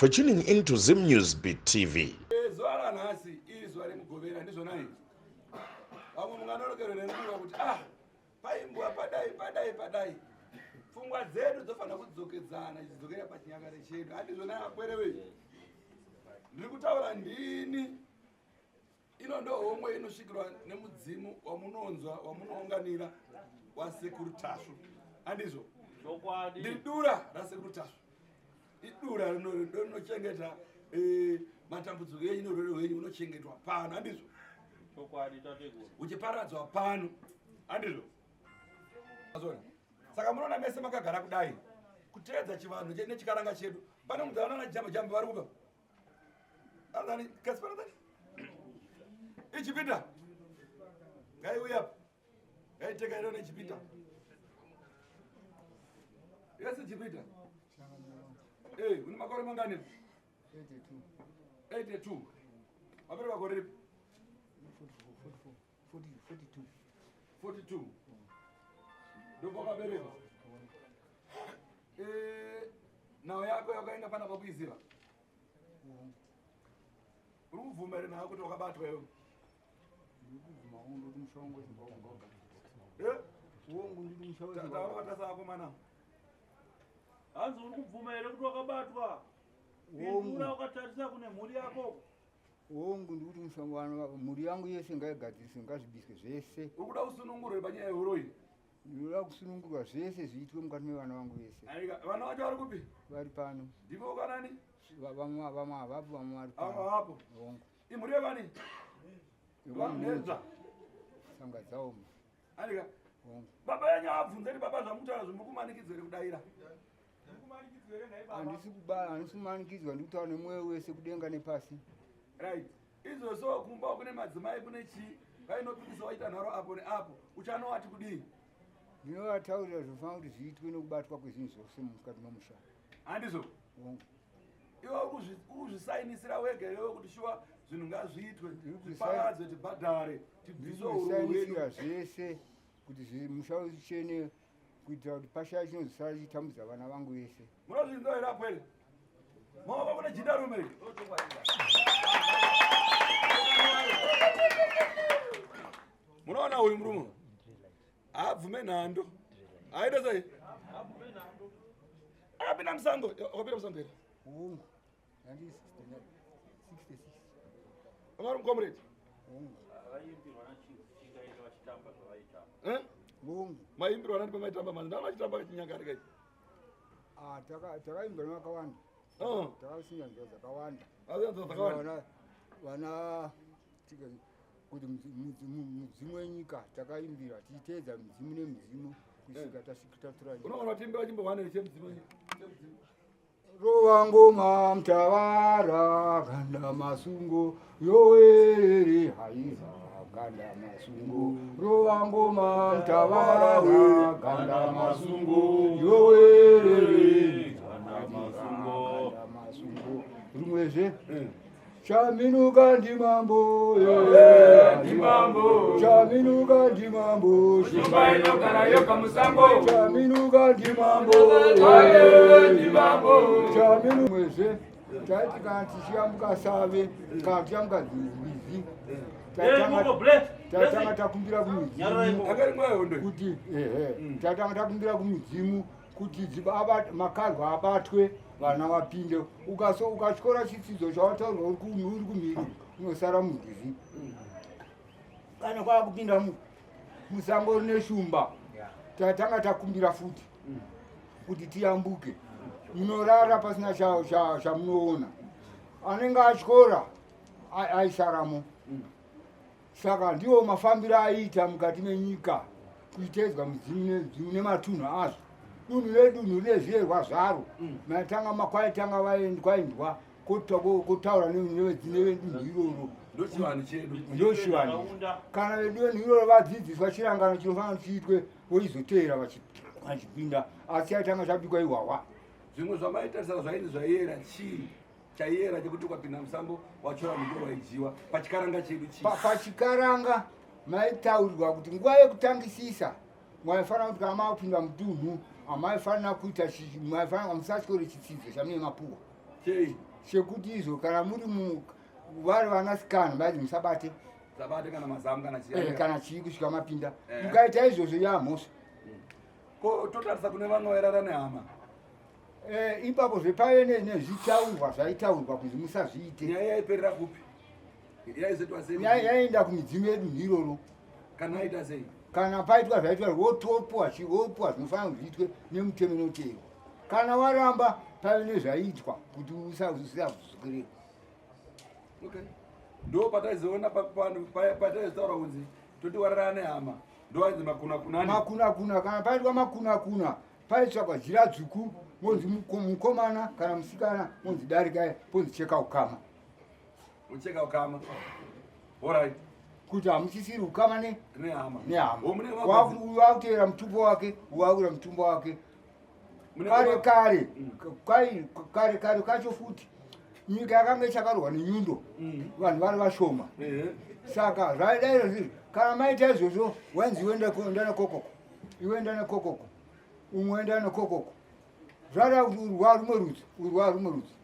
for tuning into Zim News Beat TV. Fungwa zedu dzofana kudzokedzana chidzokera pachinyakare chedu handizvona akwerewe ndiri kutaura ndini ino ndo homwe inosvikirwa nemudzimu wamunonzwa wamunounganira wasekuru Tasvo handizvo ndiri dura rasekuru Tasvo idura rinochengeta matambudziko enyu norwere rwenyu unochengetwa pano handizvo uchiparadzwa pano handizvo saka munoona mese makagara kudai kuteedza chivanhu nechikaranga chedu pane mudzana na jamba vari kupa anani kasipana tani ichipita ngaiuya ngaiteka iro nechipita yesi chipita une makore mangani 82 mapere makore ripi 42 ndokwakabereka nhau yako yakainga pana pakuiziva uri kubvuma ere nayo kuti wakabatwa iwe taakatasa akomana hanzi uri kubvuma ere kuti wakabatwa ura ukatarisa kune mhuri yako wongu ndikuti mushongano mhuri yangu yese ngaigadzirise ngazvibiswe zvese uri kuda kusunungurwe panyaya yeuroi ndinoda kusunungurwa zvese zviitwe mukati mevana vangu vese vana vacho vari kupi vari pano ndimo kanani vamwe havapo vamwe vari avapo imhuri yevani vaneza sanga dzaoma andika baba yanyu abvunze ti baba zvamutaura zvomukumanikidzwa ere kudaira handisi kumanikidzwa ndikutaura nemwoyo wese kudenga nepasi right izvozvo kumba kune madzimai kune chii vainopikisa waita nharo apo neapo uchanowati kudii ndinovataurira zvofanira kuti zviitwe nokubatwa kwezvinhu zvose mukati memusha handizvo iwe uri kuzvisainisira wega iwewe kuti shuwa zvinhu ngazviitwe tiparadzwe tibhadhare tibvise urusainisira zvese kuti musha ushene kuitira kuti pashaya chinozosara chitambudza vana vangu vese munozvinzwa here apo here maoko kune jindarume munoona uyu murume haabvume nhando aita sei akapinda musango wakapinda musango here amari mucomrade maimbirwa nani pamaitamba mani ndana achitamba kachinyakare kaiti takaimbira nevakawanda takasinga nzva dzakawanda vana kuti mudzimu wenyika takaimbira tichiteedza mudzimu nemudzimu kusvika tasvika unoona tiimbira chimbo wane chemudzimu rova ngoma mutavara ganda masungo yowerere haiza ganda masungo rova ngoma mutavara ganda masungo yowerere ganda masungo rumwezve chaminuka ndimambo chaminuka ndimambo shumba inogara yoka musango chaminuka ndimambo chaminu mwezve taiti kana tichiyambuka save kana tichiyambuka zizi tatanga takumbira kumudzimu kuti tatanga takumbira kumudzimu kuti makarwa abatwe vana vapinde ukatyora chitsidzo chawataurwa uri kumhiri unosara murwizi kana kwava kupinda musango rine shumba tatanga takumbira futi kuti tiyambuke munorara pasina chamunoona anenge atyora aisaramo saka ndiwo mafambiro aiita mukati menyika kuiteedzwa mudzimu nematunhu azvo dunhu redunhu rine zviyerwa zvaro matanga makwaitanga kwaindwa kotaura nevedunhu iroro ndochivani kana vedunhu iroro vadzidziswa chirangano chinofanira chiitwe voizoteera vachipinda asi aitanga chabikwa ihwahwa zvimwe zvamaitarisana zvainzi zvaiyera chii chaiyera chekuti ukapinda musango wachora muto waijiwa pachikaranga chedu chii pachikaranga maitaurirwa kuti nguva yekutangisisa maifanira kuti kana makupinda mudunhu amaifanira kuita musachikore chitsidzo chamune mapuwa chekuti izo kana muri vari vanasikana vaiti musabate sabate kana mazamu kana kana chii kusvika mapinda mukaita izvozvo yamhosva ko totarisa kune vanoerara nehama ipapo zvepave nezvitaurwa zvaitaurwa kunzi musazviite nyaya yaiperera kupi yaizoitwa sei yaenda kumidzimu yedu ndiroro kana aita sei kana paitwa zvaitwa wotopuwa zvinofanira zviitwe nemutemo inoteerwa kana waramba pave nezvaitwa kuti usazvizokereka ndo pataizoona pataizotaura kunzi toti wararana nehama ndoanzi makunakuna kana paitwa makunakuna paitsvakwa jira dzvuku monzi mukomana kana musikana monzi darikai ponzi cheka ukama ucheka ukama alright kuti hamuchisiri ukama nehama wakuteera mutumbo wake wakuira mutumbo wake kare kacho futi nyika yakanga ichakarwa nenyundo vanhu vari vashoma saka zvaidairo zviri kana maita izvozvo wanzi uenda nekokoko iwe enda nekokoko umwe enda nekokoko zvada kuti urwa rumwe rudzi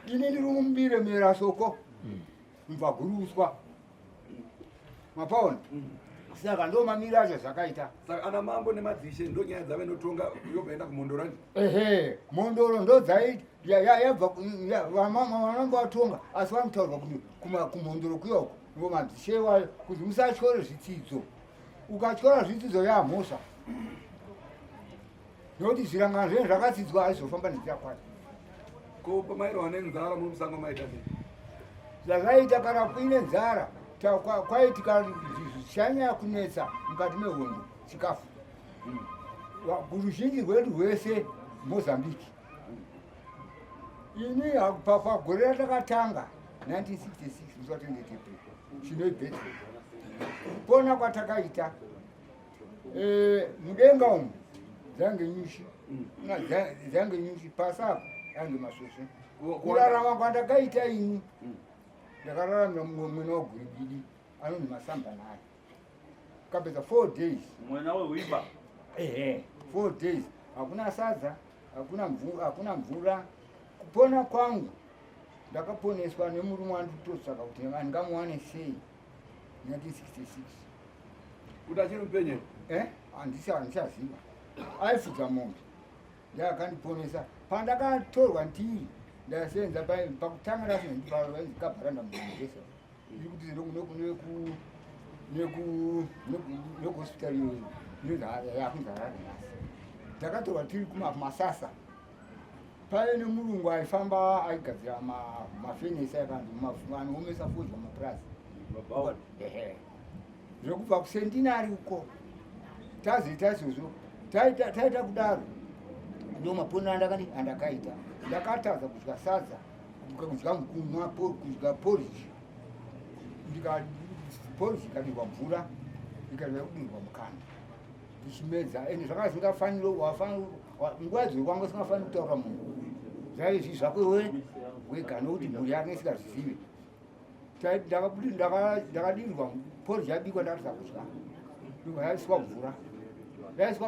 ini ndiri mumbire mera soko mubva guruswa mapaona saka ndo mamiro acho zvakaita saka ana mambo nemadzishe ndo nyaya dzavanotonga yobva enda kumondoro mondoro ndo yabva vanamba vatonga asi vanotaurwa kuti kumondoro kuyoko ndo madzishe wayo kuti musatyore zvidzidzo ukatyora zvidzidzo yamhosva nokuti zvirangano zvenyu zvakadzidzwa aizofamba nenzira kwacho ko pamairwa nenzara mumusango maita zvazvaita kana kuine nzara kwaitika zvichanyanya kunetsa mukati mehondo chikafu kuruzhinji rwedu rwese mozambiki ini pagore ratakatanga 1966 musatendetepre chinoibheti kupona kwatakaita mudenga umu dzange nyushi pasapa ange masvosve kurarama kwandakaita ini ndakararamira mwena wagurigidi anonzi masambanari kapedza 4 days mwena wehuiba 4 days hakuna sadza hakuna mvura kupona kwangu ndakaponeswa nemurume wanditotsvaka kuti ndingamuwane sei 1966 kuti achiri mupenyu handichaziva aifudza mombe ndaakandiponesa pandakatorwa ndiri ndasenza pakutanga ndasenzaikabharanda muunivhesiti iri kuti nekuhospitari yakunzi harare nhasi ndakatorwa tiri kumasasa pave nemurungu aifamba aigadzira mafenesi akanzi anoomesa fodya mapurazi zvekubva kusentinari uko tazoita izvozvo taita kudaro ndo maponero andakaita ndakatadza kudya sadza kudya mukunwa kudya poriji poriji ikadirwa mvura ikadirwa kudirwa mukana ichimedza ende zvanga zvingafanira nguva dziri kwanga singafaniri kutaura munhu zvaizvi zvako wega nokuti mhuri yake isingazizive ndakadirwa poriji yabikwa ndakatadza kudya ndibva yaiswa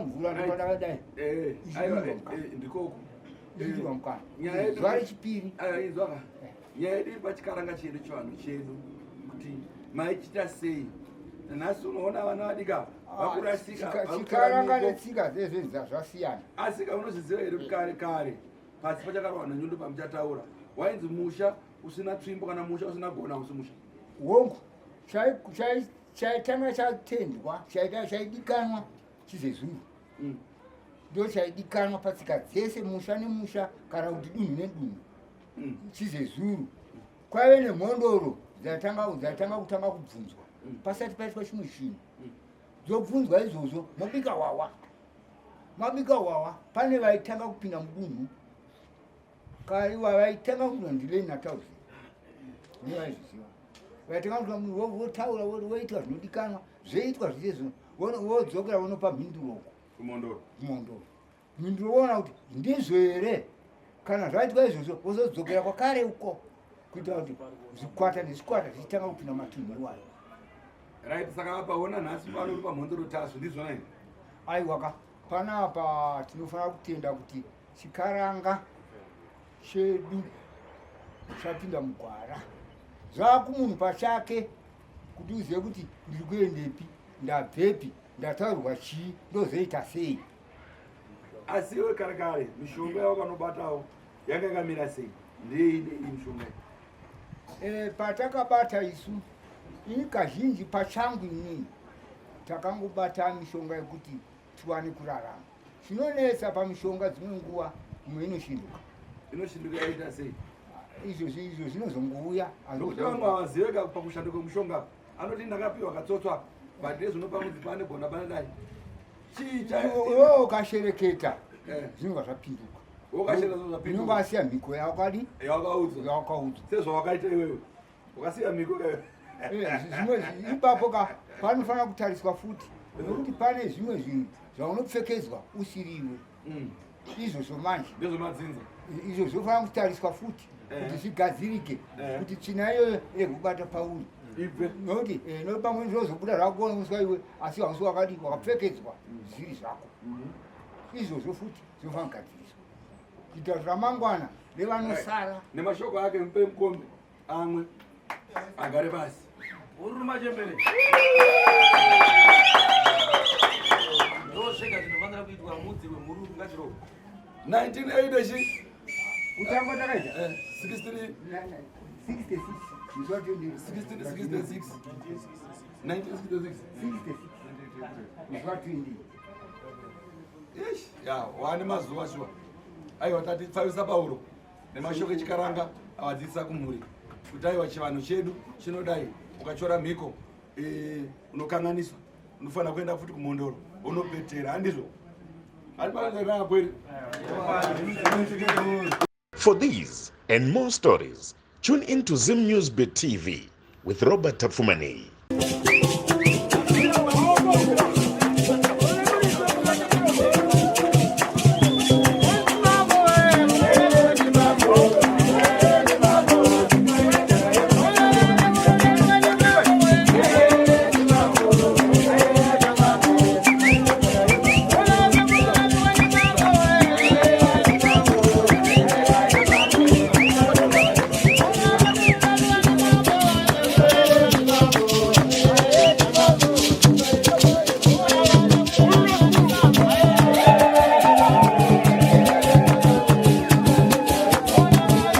mvura ndokandakadai ndikoko ichidwa mukana zuva rechipiri nyaya yedu iri pachikaranga chedu chivanhu chedu kuti maichita sei nhasi unoona vana vadika vakurasikachikaranga netsika dzezvenyu zvasiyana asika unozviziva here kuti kare kare pasi pachakarwa nanyundo pamuchataura wainzi musha usina tsvimbo kana musha usina gona usi musha hongu chaitanga chatendwa chaidikanwa chizezuru ndo chaidikanwa patsika dzese musha nemusha kana kuti dunhu nedunhu chizezuru kwaive nemhondoro dzatanga kutanga kubvunzwa pasati paitwa chimwe chinhu dzobvunzwa izvozvo mabika hwawa pane vaitanga kupinda mudunhu kaiwa vaitanga kupinda ndileni natauzi nevaizviziva vaitanga kupinda munhu votaura voita zvinodikanwa zveitwa zvichezvo wodzokera vonopa mhinduroko kumondoro mhinduro voona kuti ndizvo here kana zvaitwa izvozvo vozodzokera kwakare uko kuitira kuti zvikwata nezvikwata zvichitanga kupinda matunhu iwayo right saka apaona nhasi pano uri pamhondoro tazvo ndizvona here aiwaka panapa tinofanira kutenda kuti chikaranga chedu usapinda mugwara. Zvakumunhu pachake kuti uzive kuti ndiri kuendepi, ndabvepi, ndataurwa chii, ndozoita sei. Asi iwe kare mishonga yawakanobatawo yanga yakamira sei? Ndeine mishonga patakabata isu ini kazhinji pachangu inini takangobata mishonga yekuti tiwane kurarama. Chinonetsa pamishonga dzimwe nguva imwe inoshinduka. Inoshinduka yaita sei? Izvo zvinozongouya. Nokuti vamwe havaziveka pakushanda kwemishonga anoti ndakapiwa katsotswa badei zvinopa mudzi pane gona pane dai iwewe ukashereketa zvinobva zvapinduka. Unenge wasiya mhiko yakadi yakaudzwa sezvawakaita iwewe ukasiya mhiko zvimwe ipapo panofanira kutariswa futi nokuti pane zvimwe zvinhu zvaunopfekedzwa usiriwe izvozvo manje ndezvemadzinza izvo zvofanira kutariswa futi kuti zvigadzirike kuti tsvina iyoyo irege kubata pauri nokuti pamwe zvozobuda zvakuoneswa iwe asi hausi wakadi wakapfekedzwa zviri zvako. Izvozvo futi zvinofanira kugadziriswa kuitira ramangwana revanosara. Nemashoko ake mupe mukombe amwe agare pasi. Uri machembere ndosvika zvinofanira kuitwa mudzi wemhuru ngachiro 1980 chi kutangwa takaita 63 66 1966 wane mazuva shuwa aiwa tati pfavisa pauro nemashoko echikaranga avadzidzisa kumhuri kuti aiwa chivanhu chedu chinodai ukachora mhiko unokanganiswa unofanira kuenda futi kumondoro unopetera handizvo For these and more stories, tune in to Zim News Bit TV with Robert Tafumani.